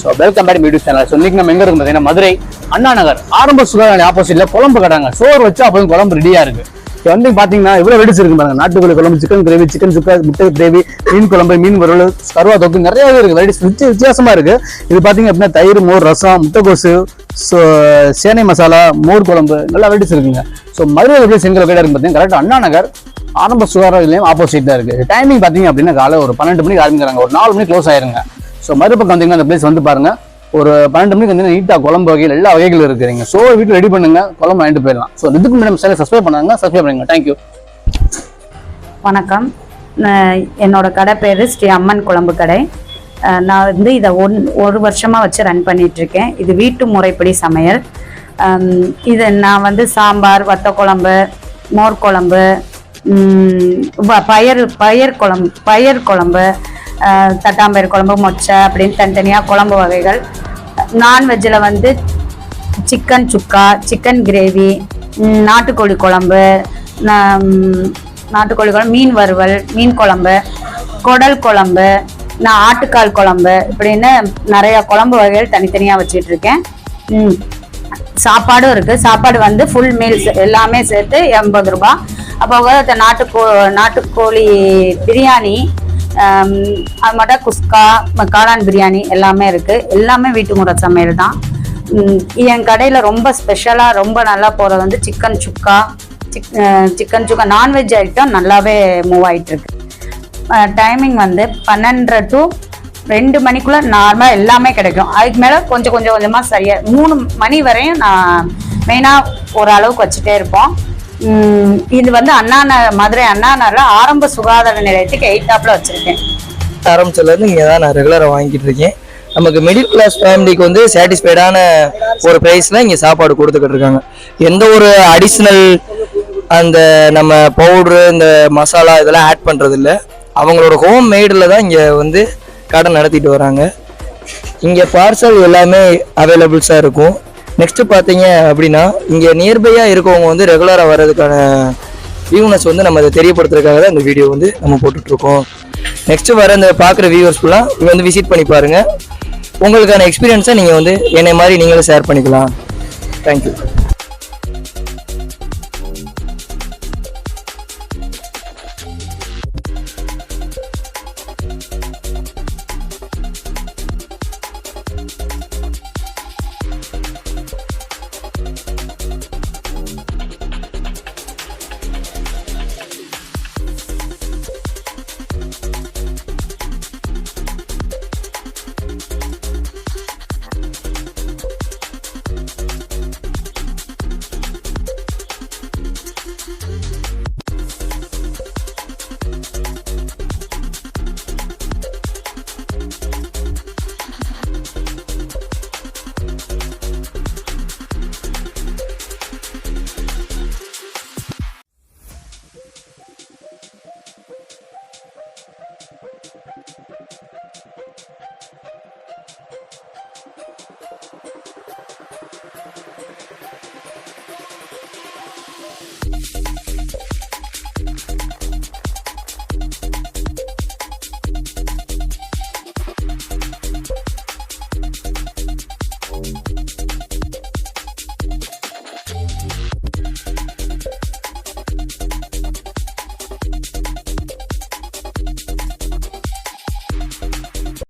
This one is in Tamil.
So welcome back YouTube channel. So இன்னைக்கு நம்ம எங்க இருக்கு பார்த்தீங்கன்னா மதுரை அண்ணா நகர் ஆரம்ப சுகாதார ஆப்போசிட்ல குழம்பு கட்டாங்க. சோறு வச்சா அப்போ குழம்பு ரெடியா இருக்கு. ஸோ வந்து பாத்தீங்கன்னா இவ்வளவு வெடிச்சு இருக்கு பாருங்க. நாட்டுக்கோழி குழம்பு, சிக்கன் கிரேவி, சிக்கன் சுக்கா, முட்டை கிரேவி, மீன் குழம்பு, மீன் வறுவல், கருவா தொக்கு நிறைய இருக்கு. வெரைட்டிஸ் வித்தியாசமா இருக்கு. இது பாத்தீங்க அப்படின்னா தயிர், மோர், ரசம், முட்டைக்கோசு, சேனை மசாலா, மோர் குழம்பு, நல்லா வெரைட்டிஸ் இருக்குங்க. ஸோ மதுரை எப்படி செங்கிற கடை இருக்கு பார்த்தீங்கன்னா கரெக்டாக அண்ணா நகர் ஆரம்ப சுகாதார நிலையம் ஆப்போசிட் தான் இருக்கு. டைமிங் பாத்தீங்க அப்படின்னா காலை ஒரு 12 மணிக்கு ஆரம்பிக்கிறாங்க, ஒரு 4 மணிக்கு க்ளோஸ் ஆயிருங்க. ஸோ மறுபக்கம் வந்தீங்கன்னா அந்த பிளேஸ் வந்து பாருங்க. ஒரு 12 மணிக்கு வந்து நீட்டா குழம்பு வகைகள் எல்லா வகைகளும் இருக்குறீங்க. ஸோ வீட்டில் ரெடி பண்ணுங்க, குழம்பு வாங்கிட்டு போயிடலாம். ஸோ இதுக்கு முன்னாடி சேனல் சப்ஸ்கிரைப் பண்ணாங்க, சப்ஸ்கிரைப் பண்ணுங்க. தேங்க்யூ. வணக்கம். என்னோட கடை பேர் ஸ்ரீ அம்மன் குழம்பு கடை. நான் வந்து இதை ஒரு வருஷமாக வச்சு ரன் பண்ணிகிட்ருக்கேன். இது வீட்டு முறைப்படி சமையல். இது நான் வந்து சாம்பார், வத்த குழம்பு, மோர் குழம்பு, பயிர் குழம்பு, தட்டாம்பயிர் குழம்பு, மொச்சை அப்படின்னு தனித்தனியாக குழம்பு வகைகள். நான்வெஜ்ஜில் வந்து சிக்கன் சுக்கா, சிக்கன் கிரேவி, நாட்டுக்கோழி குழம்பு, மீன் வறுவல், மீன் குழம்பு, குடல் குழம்பு, ஆட்டுக்கால் குழம்பு இப்படின்னு நிறையா குழம்பு வகைகள் தனித்தனியாக வச்சிட்ருக்கேன். சாப்பாடும் இருக்குது. சாப்பாடு வந்து ஃபுல் மீல்ஸ் எல்லாமே சேர்த்து 80 ரூபா. அப்போ நாட்டுக்கோழி பிரியாணி, அது மட்டும் குஸ்கா, காளான் பிரியாணி எல்லாமே இருக்குது. எல்லாமே வீட்டு முறை சமையல் தான். என் கடையில் ரொம்ப ஸ்பெஷலாக ரொம்ப நல்லா போகிறது வந்து சிக்கன் சுக்கா. சிக்கன் சுக்கா நான்வெஜ் ஐட்டம் நல்லாவே மூவ் ஆகிட்டுருக்கு. டைமிங் வந்து 12 to 2 மணிக்குள்ளே நார்மலாக எல்லாமே கிடைக்கும். அதுக்கு மேலே கொஞ்சம் கொஞ்சமாக சரியாக 3 மணி வரையும் நான் மெயினாக ஓரளவுக்கு வச்சுட்டே இருப்போம். இது வந்து மதுரை அண்ணா நகரில் ஆரம்ப சுகாதார நிலையத்துக்கு 8 வச்சுருக்கேன். ஆரம்பிச்சதுலேருந்து இங்கே தான் நான் ரெகுலராக வாங்கிட்டு இருக்கேன். நமக்கு மிடில் கிளாஸ் ஃபேமிலிக்கு வந்து சாட்டிஸ்ஃபைடான ஒரு ப்ரைஸில் இங்கே சாப்பாடு கொடுத்துக்கிட்டு இருக்காங்க. எந்த ஒரு அடிஷ்னல் அந்த நம்ம பவுட்ரு, இந்த மசாலா இதெல்லாம் ஆட் பண்ணுறது இல்லை. அவங்களோட ஹோம் மேடில் தான் இங்கே வந்து கடை நடத்திட்டு வராங்க. இங்கே பார்சல் எல்லாமே அவைலபிள்ஸாக இருக்கும். நெக்ஸ்ட்டு பார்த்தீங்க அப்படின்னா இங்கே நியர்பையாக இருக்கவங்க வந்து ரெகுலராக வர்றதுக்கான வியூனஸ் வந்து நம்ம அதை தெரியப்படுத்துறதுக்காக தான் இந்த வீடியோ வந்து நம்ம போட்டுட்ருக்கோம். நெக்ஸ்ட்டு வர இந்த பார்க்குற வியூவர்ஸ்க்குலாம் இங்கே வந்து விசிட் பண்ணி பாருங்கள். உங்களுக்கான எக்ஸ்பீரியன்ஸை நீங்கள் வந்து என்னை மாதிரி நீங்களும் ஷேர் பண்ணிக்கலாம். தேங்க்யூ.